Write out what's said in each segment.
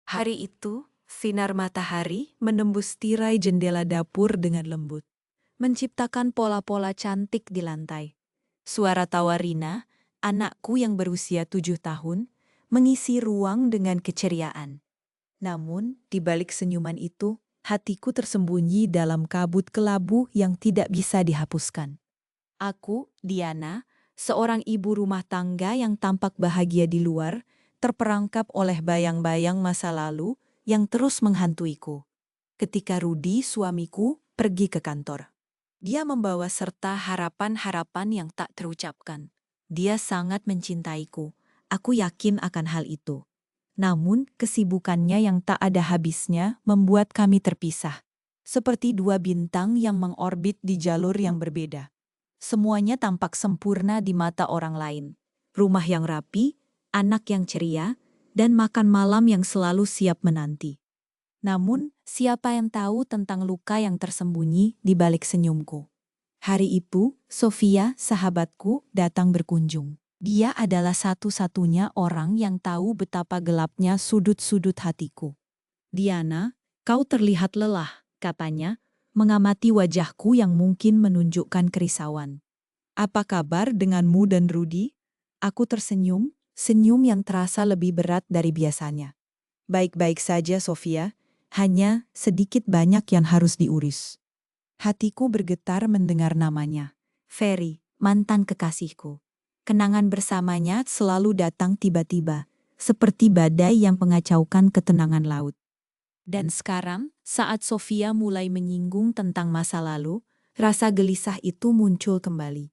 Hari itu, sinar matahari menembus tirai jendela dapur dengan lembut, menciptakan pola-pola cantik di lantai. Suara tawa Rina, anakku yang berusia 7 tahun, mengisi ruang dengan keceriaan. Namun, di balik senyuman itu, hatiku tersembunyi dalam kabut kelabu yang tidak bisa dihapuskan. Aku, Diana, seorang ibu rumah tangga yang tampak bahagia di luar, terperangkap oleh bayang-bayang masa lalu yang terus menghantuiku. Ketika Rudi, suamiku, pergi ke kantor. Dia membawa serta harapan-harapan yang tak terucapkan. Dia sangat mencintaiku. Aku yakin akan hal itu. Namun, kesibukannya yang tak ada habisnya membuat kami terpisah. Seperti dua bintang yang mengorbit di jalur yang berbeda. Semuanya tampak sempurna di mata orang lain. Rumah yang rapi, anak yang ceria, dan makan malam yang selalu siap menanti. Namun, siapa yang tahu tentang luka yang tersembunyi di balik senyumku? Hari itu, Sofia, sahabatku, datang berkunjung. Dia adalah satu-satunya orang yang tahu betapa gelapnya sudut-sudut hatiku. Diana, kau terlihat lelah, katanya, mengamati wajahku yang mungkin menunjukkan kerisauan. Apa kabar denganmu dan Rudi? Aku tersenyum, senyum yang terasa lebih berat dari biasanya. Baik-baik saja, Sofia. Hanya sedikit banyak yang harus diurus. Hatiku bergetar mendengar namanya. Ferry, mantan kekasihku. Kenangan bersamanya selalu datang tiba-tiba, seperti badai yang mengacaukan ketenangan laut. Dan sekarang, saat Sofia mulai menyinggung tentang masa lalu, rasa gelisah itu muncul kembali.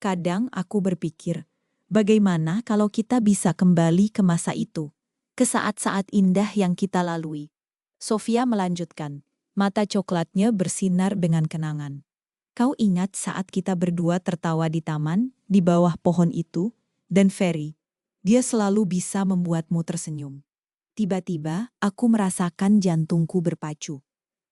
Kadang aku berpikir, bagaimana kalau kita bisa kembali ke masa itu, ke saat-saat indah yang kita lalui. Sofia melanjutkan, mata coklatnya bersinar dengan kenangan. Kau ingat saat kita berdua tertawa di taman, di bawah pohon itu, dan Ferry, dia selalu bisa membuatmu tersenyum. Tiba-tiba, aku merasakan jantungku berpacu.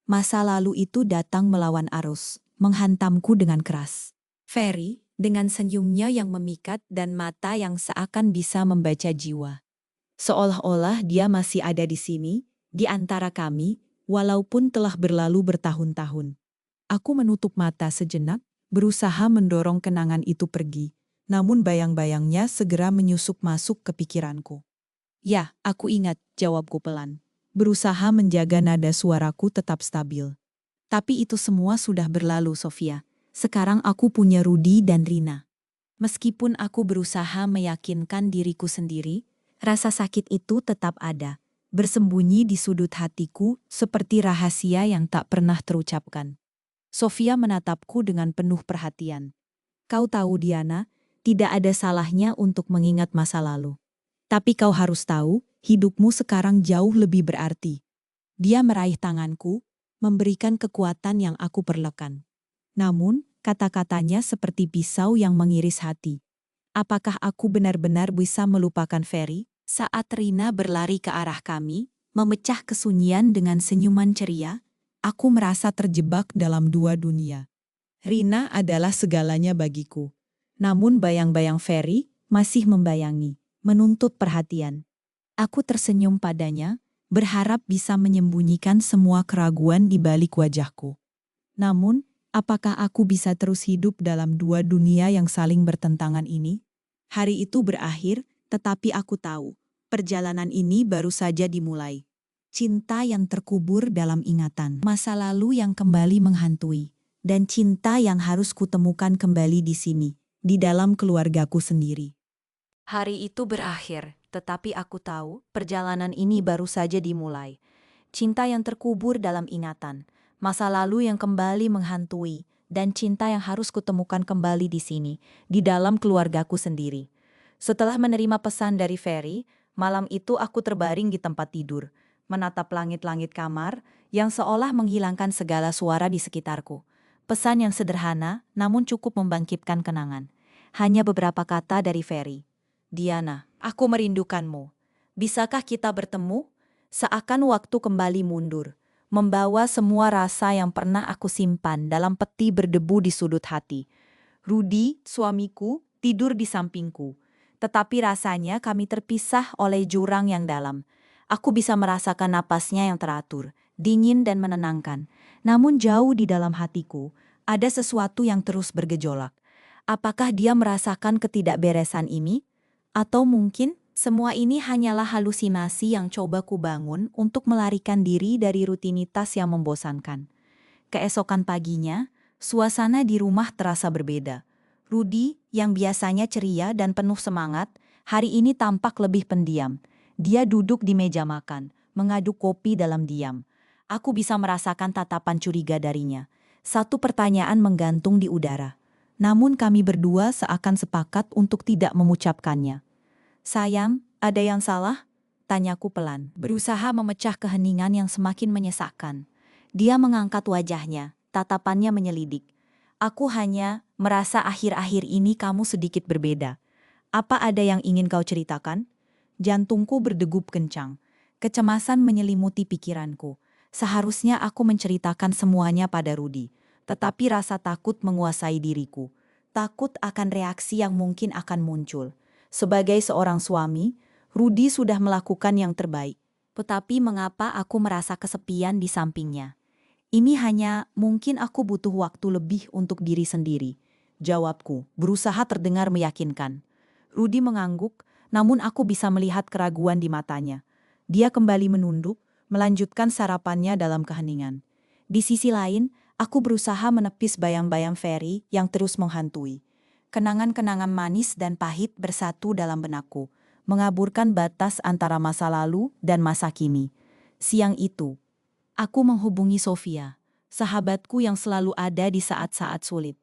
Masa lalu itu datang melawan arus, menghantamku dengan keras. Ferry, dengan senyumnya yang memikat dan mata yang seakan bisa membaca jiwa. Seolah-olah dia masih ada di sini, di antara kami, walaupun telah berlalu bertahun-tahun. Aku menutup mata sejenak, berusaha mendorong kenangan itu pergi, namun bayang-bayangnya segera menyusup masuk ke pikiranku. Ya, aku ingat, jawabku pelan. Berusaha menjaga nada suaraku tetap stabil. Tapi itu semua sudah berlalu, Sofia. Sekarang aku punya Rudi dan Rina. Meskipun aku berusaha meyakinkan diriku sendiri, rasa sakit itu tetap ada, bersembunyi di sudut hatiku seperti rahasia yang tak pernah terucapkan. Sofia menatapku dengan penuh perhatian. Kau tahu, Diana, tidak ada salahnya untuk mengingat masa lalu. Tapi kau harus tahu, hidupmu sekarang jauh lebih berarti. Dia meraih tanganku, memberikan kekuatan yang aku perlukan. Namun, kata-katanya seperti pisau yang mengiris hati. Apakah aku benar-benar bisa melupakan Ferry? Saat Rina berlari ke arah kami, memecah kesunyian dengan senyuman ceria, aku merasa terjebak dalam dua dunia. Rina adalah segalanya bagiku. Namun bayang-bayang Ferry masih membayangi, menuntut perhatian. Aku tersenyum padanya, berharap bisa menyembunyikan semua keraguan di balik wajahku. Namun, apakah aku bisa terus hidup dalam dua dunia yang saling bertentangan ini? Hari itu berakhir, tetapi aku tahu, perjalanan ini baru saja dimulai. Cinta yang terkubur dalam ingatan, masa lalu yang kembali menghantui, dan cinta yang harus kutemukan kembali di sini, di dalam keluargaku sendiri. Hari itu berakhir, tetapi aku tahu perjalanan ini baru saja dimulai. Cinta yang terkubur dalam ingatan, masa lalu yang kembali menghantui, dan cinta yang harus kutemukan kembali di sini, di dalam keluargaku sendiri. Setelah menerima pesan dari Ferry, malam itu aku terbaring di tempat tidur, menatap langit-langit kamar yang seolah menghilangkan segala suara di sekitarku. Pesan yang sederhana, namun cukup membangkitkan kenangan. Hanya beberapa kata dari Ferry. Diana, aku merindukanmu. Bisakah kita bertemu? Seakan waktu kembali mundur, membawa semua rasa yang pernah aku simpan dalam peti berdebu di sudut hati. Rudi, suamiku, tidur di sampingku. Tetapi rasanya kami terpisah oleh jurang yang dalam. Aku bisa merasakan napasnya yang teratur, dingin dan menenangkan. Namun jauh di dalam hatiku, ada sesuatu yang terus bergejolak. Apakah dia merasakan ketidakberesan ini? Atau mungkin semua ini hanyalah halusinasi yang coba kubangun untuk melarikan diri dari rutinitas yang membosankan. Keesokan paginya, suasana di rumah terasa berbeda. Rudy, yang biasanya ceria dan penuh semangat, hari ini tampak lebih pendiam. Dia duduk di meja makan, mengaduk kopi dalam diam. Aku bisa merasakan tatapan curiga darinya. Satu pertanyaan menggantung di udara. Namun kami berdua seakan sepakat untuk tidak mengucapkannya. "Sayang, ada yang salah?" tanyaku pelan, berusaha memecah keheningan yang semakin menyesakkan. Dia mengangkat wajahnya, tatapannya menyelidik. "Aku hanya merasa akhir-akhir ini kamu sedikit berbeda. Apa ada yang ingin kau ceritakan?" Jantungku berdegup kencang. Kecemasan menyelimuti pikiranku. Seharusnya aku menceritakan semuanya pada Rudy. Tetapi rasa takut menguasai diriku. Takut akan reaksi yang mungkin akan muncul. Sebagai seorang suami, Rudy sudah melakukan yang terbaik. Tetapi mengapa aku merasa kesepian di sampingnya? "Ini hanya mungkin aku butuh waktu lebih untuk diri sendiri," jawabku, berusaha terdengar meyakinkan. Rudy mengangguk, namun aku bisa melihat keraguan di matanya. Dia kembali menunduk, melanjutkan sarapannya dalam keheningan. Di sisi lain, aku berusaha menepis bayang-bayang Ferry yang terus menghantui. Kenangan-kenangan manis dan pahit bersatu dalam benakku, mengaburkan batas antara masa lalu dan masa kini. Siang itu, aku menghubungi Sofia, sahabatku yang selalu ada di saat-saat sulit.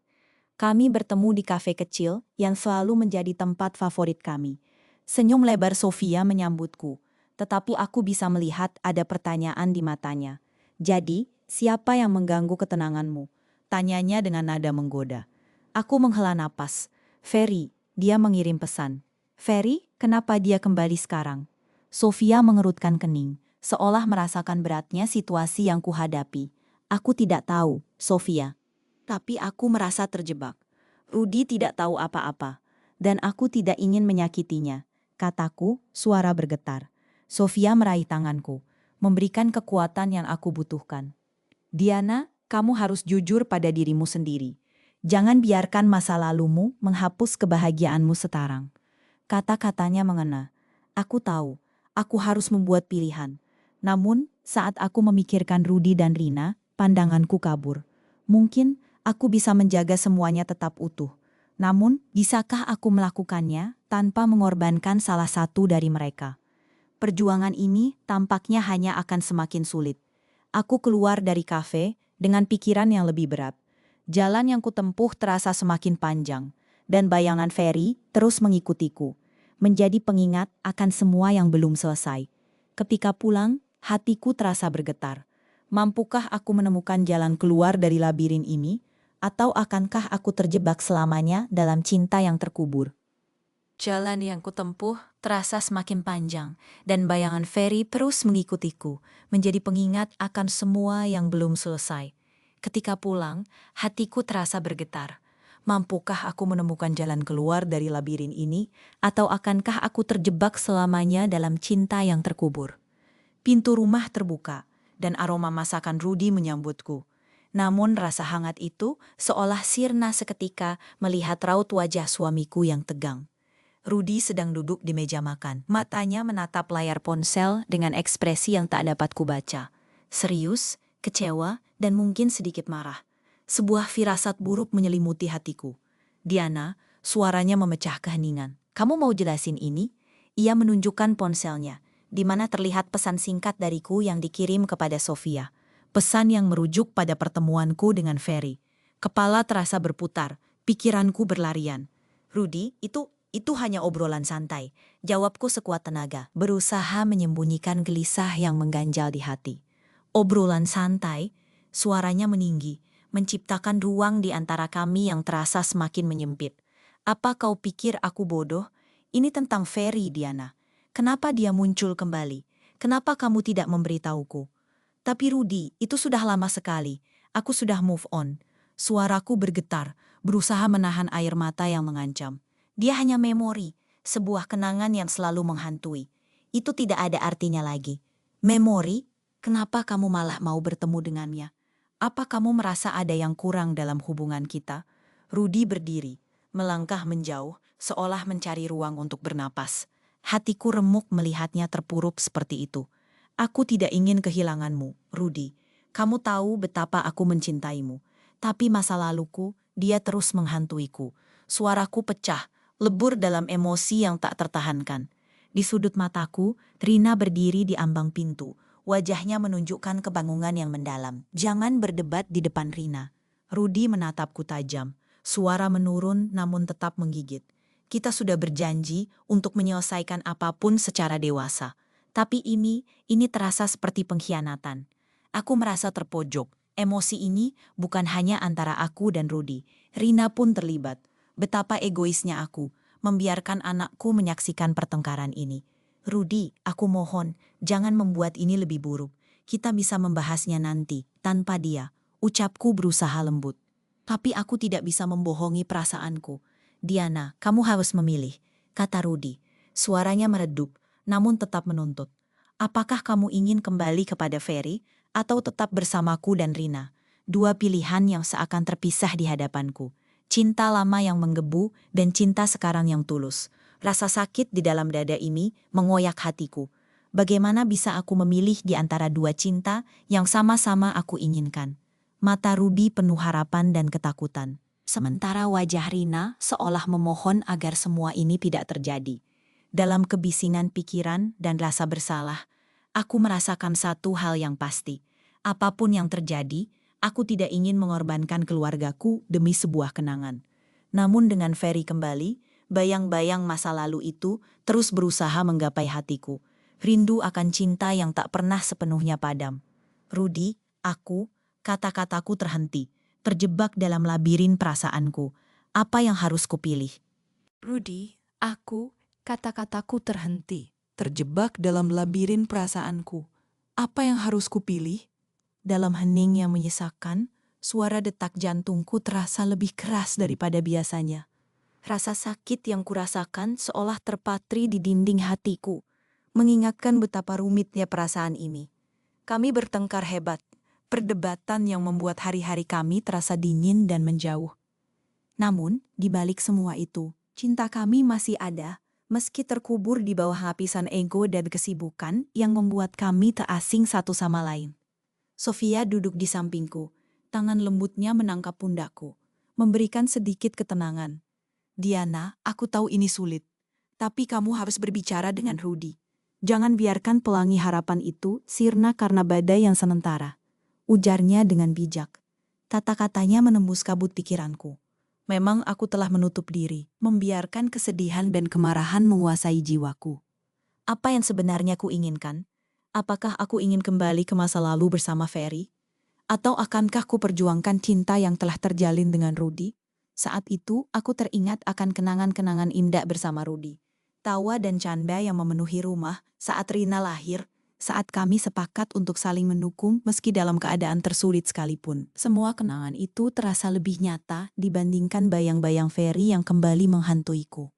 Kami bertemu di kafe kecil yang selalu menjadi tempat favorit kami. Senyum lebar Sofia menyambutku, tetapi aku bisa melihat ada pertanyaan di matanya. "Jadi, siapa yang mengganggu ketenanganmu?" tanyanya dengan nada menggoda. Aku menghela napas. "Ferry," dia mengirim pesan. "Ferry, kenapa dia kembali sekarang?" Sofia mengerutkan kening, seolah merasakan beratnya situasi yang kuhadapi. "Aku tidak tahu, Sofia. Tapi aku merasa terjebak. Rudy tidak tahu apa-apa, dan aku tidak ingin menyakitinya," kataku, suara bergetar. Sofia meraih tanganku, memberikan kekuatan yang aku butuhkan. "Diana, kamu harus jujur pada dirimu sendiri. Jangan biarkan masa lalumu menghapus kebahagiaanmu sekarang." Kata-katanya mengena. Aku tahu, aku harus membuat pilihan. Namun, saat aku memikirkan Rudy dan Rina, pandanganku kabur. Mungkin aku bisa menjaga semuanya tetap utuh. Namun, bisakah aku melakukannya tanpa mengorbankan salah satu dari mereka? Perjuangan ini tampaknya hanya akan semakin sulit. Aku keluar dari kafe dengan pikiran yang lebih berat. Jalan yang kutempuh terasa semakin panjang, dan bayangan Ferry terus mengikutiku, menjadi pengingat akan semua yang belum selesai. Ketika pulang, hatiku terasa bergetar. Mampukah aku menemukan jalan keluar dari labirin ini? Atau akankah aku terjebak selamanya dalam cinta yang terkubur? Jalan yang kutempuh terasa semakin panjang, dan bayangan Ferry terus mengikutiku, menjadi pengingat akan semua yang belum selesai. Ketika pulang, hatiku terasa bergetar. Mampukah aku menemukan jalan keluar dari labirin ini, atau akankah aku terjebak selamanya dalam cinta yang terkubur? Pintu rumah terbuka, dan aroma masakan Rudy menyambutku. Namun rasa hangat itu seolah sirna seketika melihat raut wajah suamiku yang tegang. Rudy sedang duduk di meja makan. Matanya menatap layar ponsel dengan ekspresi yang tak dapat kubaca. Serius, kecewa, dan mungkin sedikit marah. Sebuah firasat buruk menyelimuti hatiku. "Diana," suaranya memecah keheningan. "Kamu mau jelasin ini?" Ia menunjukkan ponselnya, di mana terlihat pesan singkat dariku yang dikirim kepada Sofia. Pesan yang merujuk pada pertemuanku dengan Ferry. Kepala terasa berputar, pikiranku berlarian. "Rudy, itu hanya obrolan santai," jawabku sekuat tenaga, berusaha menyembunyikan gelisah yang mengganjal di hati. "Obrolan santai?" Suaranya meninggi, menciptakan ruang di antara kami yang terasa semakin menyempit. "Apa kau pikir aku bodoh? Ini tentang Ferry, Diana. Kenapa dia muncul kembali? Kenapa kamu tidak memberitahuku?" "Tapi Rudy, itu sudah lama sekali. Aku sudah move on." Suaraku bergetar, berusaha menahan air mata yang mengancam. "Dia hanya memori, sebuah kenangan yang selalu menghantui. itu tidak ada artinya lagi. Memori? Kenapa kamu malah mau bertemu dengannya? Apa kamu merasa ada yang kurang dalam hubungan kita? Rudi berdiri, melangkah menjauh, seolah mencari ruang untuk bernapas. Hatiku remuk melihatnya terpuruk seperti itu. Aku tidak ingin kehilanganmu, Rudi. Kamu tahu betapa aku mencintaimu. Tapi masa laluku, dia terus menghantuiku. Suaraku pecah, lebur dalam emosi yang tak tertahankan. Di sudut mataku, Rina berdiri di ambang pintu. Wajahnya menunjukkan kebangungan yang mendalam. Jangan berdebat di depan Rina. Rudi menatapku tajam. Suara menurun namun tetap menggigit. Kita sudah berjanji untuk menyelesaikan apapun secara dewasa. Tapi ini terasa seperti pengkhianatan. Aku merasa terpojok. Emosi ini bukan hanya antara aku dan Rudi. Rina pun terlibat. Betapa egoisnya aku, membiarkan anakku menyaksikan pertengkaran ini. Rudi, aku mohon, jangan membuat ini lebih buruk. Kita bisa membahasnya nanti, tanpa dia. Ucapku berusaha lembut. Tapi aku tidak bisa membohongi perasaanku. Diana, kamu harus memilih, kata Rudi. Suaranya meredup, namun tetap menuntut. Apakah kamu ingin kembali kepada Ferry atau tetap bersamaku dan Rina? Dua pilihan yang seakan terpisah di hadapanku. Cinta lama yang menggebu dan cinta sekarang yang tulus. Rasa sakit di dalam dada ini mengoyak hatiku. Bagaimana bisa aku memilih di antara dua cinta yang sama-sama aku inginkan? Mata Rudi penuh harapan dan ketakutan. Sementara wajah Rina seolah memohon agar semua ini tidak terjadi. Dalam kebisingan pikiran dan rasa bersalah, aku merasakan satu hal yang pasti. Apapun yang terjadi, aku tidak ingin mengorbankan keluargaku demi sebuah kenangan. Namun dengan Ferry kembali, bayang-bayang masa lalu itu terus berusaha menggapai hatiku. Rindu akan cinta yang tak pernah sepenuhnya padam. Rudi, kata-kataku terhenti, terjebak dalam labirin perasaanku. Apa yang harus kupilih? Rudi, kata-kataku terhenti, terjebak dalam labirin perasaanku. Apa yang harus kupilih? Dalam hening yang menyesakkan, suara detak jantungku terasa lebih keras daripada biasanya. Rasa sakit yang kurasakan seolah terpatri di dinding hatiku, mengingatkan betapa rumitnya perasaan ini. Kami bertengkar hebat, perdebatan yang membuat hari-hari kami terasa dingin dan menjauh. Namun, di balik semua itu, cinta kami masih ada, meski terkubur di bawah lapisan ego dan kesibukan yang membuat kami tak asing satu sama lain. Sofia duduk di sampingku, tangan lembutnya menangkap pundakku, memberikan sedikit ketenangan. Diana, aku tahu ini sulit, tapi kamu harus berbicara dengan Rudi. Jangan biarkan pelangi harapan itu sirna karena badai yang sementara. Ujarnya dengan bijak. Kata-katanya menembus kabut pikiranku. Memang aku telah menutup diri, membiarkan kesedihan dan kemarahan menguasai jiwaku. Apa yang sebenarnya ku inginkan? Apakah aku ingin kembali ke masa lalu bersama Ferry? Atau akankah ku perjuangkan cinta yang telah terjalin dengan Rudi? Saat itu, aku teringat akan kenangan-kenangan indah bersama Rudi. Tawa dan canda yang memenuhi rumah saat Rina lahir, saat kami sepakat untuk saling mendukung meski dalam keadaan tersulit sekalipun. Semua kenangan itu terasa lebih nyata dibandingkan bayang-bayang Ferry yang kembali menghantuiku.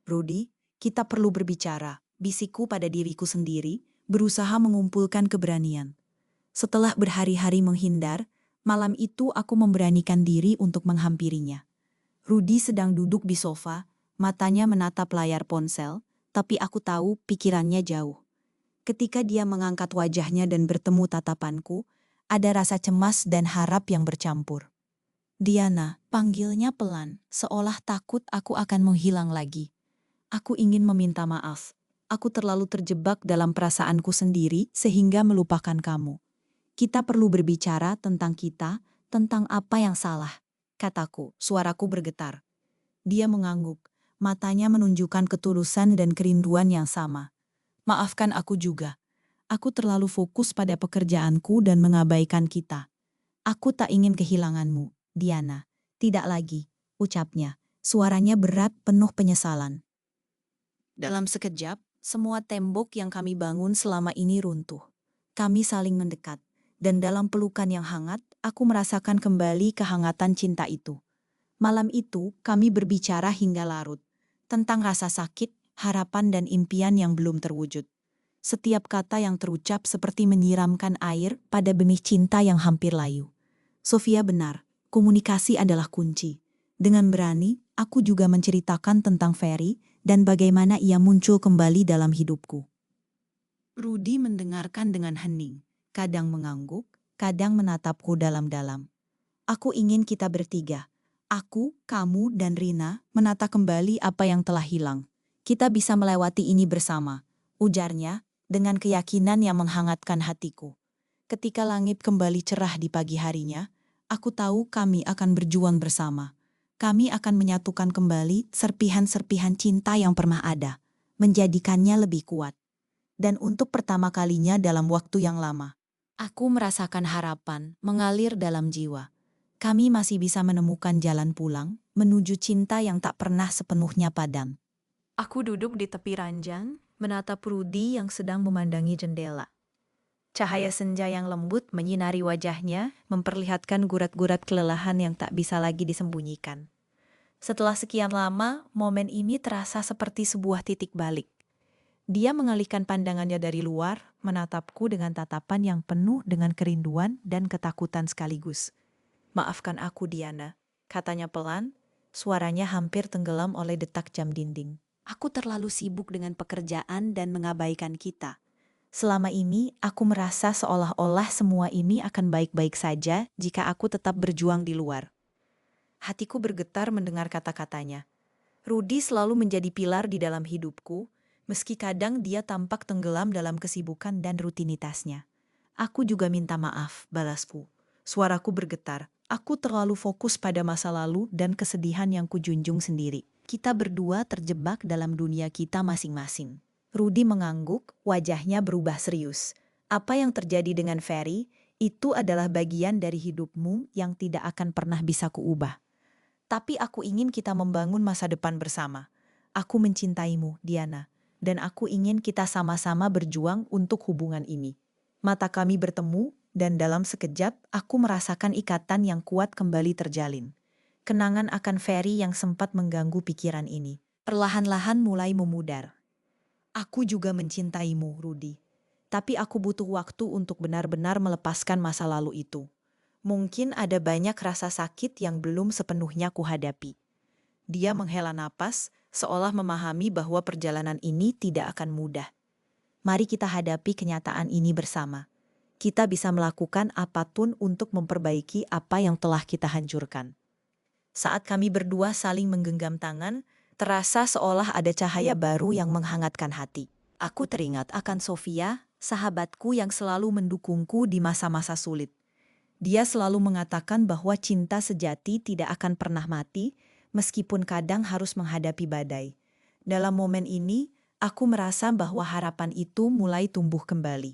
Rudi, kita perlu berbicara, bisikku pada diriku sendiri, berusaha mengumpulkan keberanian. Setelah berhari-hari menghindar, malam itu aku memberanikan diri untuk menghampirinya. Rudi sedang duduk di sofa, matanya menatap layar ponsel, tapi aku tahu pikirannya jauh. Ketika dia mengangkat wajahnya dan bertemu tatapanku, ada rasa cemas dan harap yang bercampur. Diana, panggilnya pelan, seolah takut aku akan menghilang lagi. Aku ingin meminta maaf. Aku terlalu terjebak dalam perasaanku sendiri sehingga melupakan kamu. Kita perlu berbicara tentang kita, tentang apa yang salah, kataku, suaraku bergetar. Dia mengangguk, matanya menunjukkan ketulusan dan kerinduan yang sama. Maafkan aku juga. Aku terlalu fokus pada pekerjaanku dan mengabaikan kita. Aku tak ingin kehilanganmu, Diana. Tidak lagi, ucapnya. Suaranya berat penuh penyesalan. Dalam sekejap, semua tembok yang kami bangun selama ini runtuh. Kami saling mendekat, dan dalam pelukan yang hangat, aku merasakan kembali kehangatan cinta itu. Malam itu, kami berbicara hingga larut, tentang rasa sakit, harapan dan impian yang belum terwujud. Setiap kata yang terucap seperti menyiramkan air pada benih cinta yang hampir layu. Sofia benar, komunikasi adalah kunci. Dengan berani, aku juga menceritakan tentang Ferry dan bagaimana ia muncul kembali dalam hidupku. Rudy mendengarkan dengan hening, kadang mengangguk, kadang menatapku dalam-dalam. Aku ingin kita bertiga, aku, kamu, dan Rina, menata kembali apa yang telah hilang. Kita bisa melewati ini bersama, ujarnya, dengan keyakinan yang menghangatkan hatiku. Ketika langit kembali cerah di pagi harinya, aku tahu kami akan berjuang bersama. Kami akan menyatukan kembali serpihan-serpihan cinta yang pernah ada, menjadikannya lebih kuat. Dan untuk pertama kalinya dalam waktu yang lama, aku merasakan harapan mengalir dalam jiwa. Kami masih bisa menemukan jalan pulang menuju cinta yang tak pernah sepenuhnya padam. Aku duduk di tepi ranjang, menatap Rudy yang sedang memandangi jendela. Cahaya senja yang lembut menyinari wajahnya, memperlihatkan gurat-gurat kelelahan yang tak bisa lagi disembunyikan. Setelah sekian lama, momen ini terasa seperti sebuah titik balik. Dia mengalihkan pandangannya dari luar, menatapku dengan tatapan yang penuh dengan kerinduan dan ketakutan sekaligus. "Maafkan aku, Diana," katanya pelan, suaranya hampir tenggelam oleh detak jam dinding. "Aku terlalu sibuk dengan pekerjaan dan mengabaikan kita. Selama ini, aku merasa seolah-olah semua ini akan baik-baik saja jika aku tetap berjuang di luar." Hatiku bergetar mendengar kata-katanya. Rudy selalu menjadi pilar di dalam hidupku, meski kadang dia tampak tenggelam dalam kesibukan dan rutinitasnya. "Aku juga minta maaf," balasku. Suaraku bergetar. Aku terlalu fokus pada masa lalu dan kesedihan yang kujunjung sendiri. Kita berdua terjebak dalam dunia kita masing-masing. Rudy mengangguk, wajahnya berubah serius. "Apa yang terjadi dengan Ferry, itu adalah bagian dari hidupmu yang tidak akan pernah bisa kuubah. Tapi aku ingin kita membangun masa depan bersama. Aku mencintaimu, Diana, dan aku ingin kita sama-sama berjuang untuk hubungan ini." Mata kami bertemu, dan dalam sekejap aku merasakan ikatan yang kuat kembali terjalin. Kenangan akan Ferry yang sempat mengganggu pikiran ini perlahan-lahan mulai memudar. "Aku juga mencintaimu, Rudy. Tapi aku butuh waktu untuk benar-benar melepaskan masa lalu itu. Mungkin ada banyak rasa sakit yang belum sepenuhnya kuhadapi." Dia menghela napas, seolah memahami bahwa perjalanan ini tidak akan mudah. "Mari kita hadapi kenyataan ini bersama. Kita bisa melakukan apapun untuk memperbaiki apa yang telah kita hancurkan." Saat kami berdua saling menggenggam tangan, terasa seolah ada cahaya baru yang menghangatkan hati. Aku teringat akan Sofia, sahabatku yang selalu mendukungku di masa-masa sulit. Dia selalu mengatakan bahwa cinta sejati tidak akan pernah mati, meskipun kadang harus menghadapi badai. Dalam momen ini, aku merasa bahwa harapan itu mulai tumbuh kembali.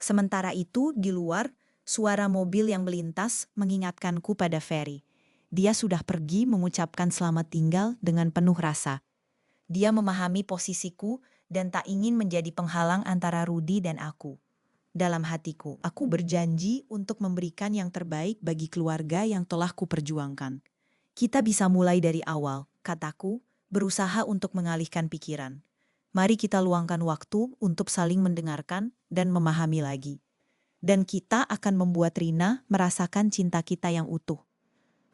Sementara itu, di luar, suara mobil yang melintas mengingatkanku pada Ferry. Dia sudah pergi mengucapkan selamat tinggal dengan penuh rasa. Dia memahami posisiku dan tak ingin menjadi penghalang antara Rudy dan aku. Dalam hatiku, aku berjanji untuk memberikan yang terbaik bagi keluarga yang telah kuperjuangkan. "Kita bisa mulai dari awal," kataku, berusaha untuk mengalihkan pikiran. "Mari kita luangkan waktu untuk saling mendengarkan dan memahami lagi. Dan kita akan membuat Rina merasakan cinta kita yang utuh."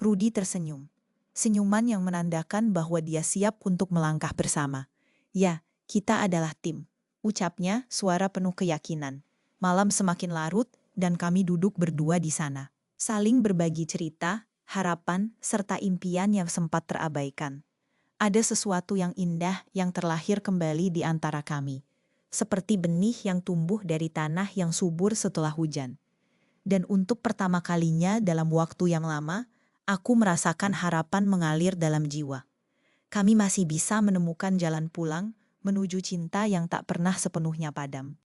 Rudy tersenyum. Senyuman yang menandakan bahwa dia siap untuk melangkah bersama. "Ya, kita adalah tim," ucapnya, suara penuh keyakinan. Malam semakin larut dan kami duduk berdua di sana. Saling berbagi cerita, harapan, serta impian yang sempat terabaikan. Ada sesuatu yang indah yang terlahir kembali di antara kami. Seperti benih yang tumbuh dari tanah yang subur setelah hujan. Dan untuk pertama kalinya dalam waktu yang lama, aku merasakan harapan mengalir dalam jiwa. Kami masih bisa menemukan jalan pulang menuju cinta yang tak pernah sepenuhnya padam.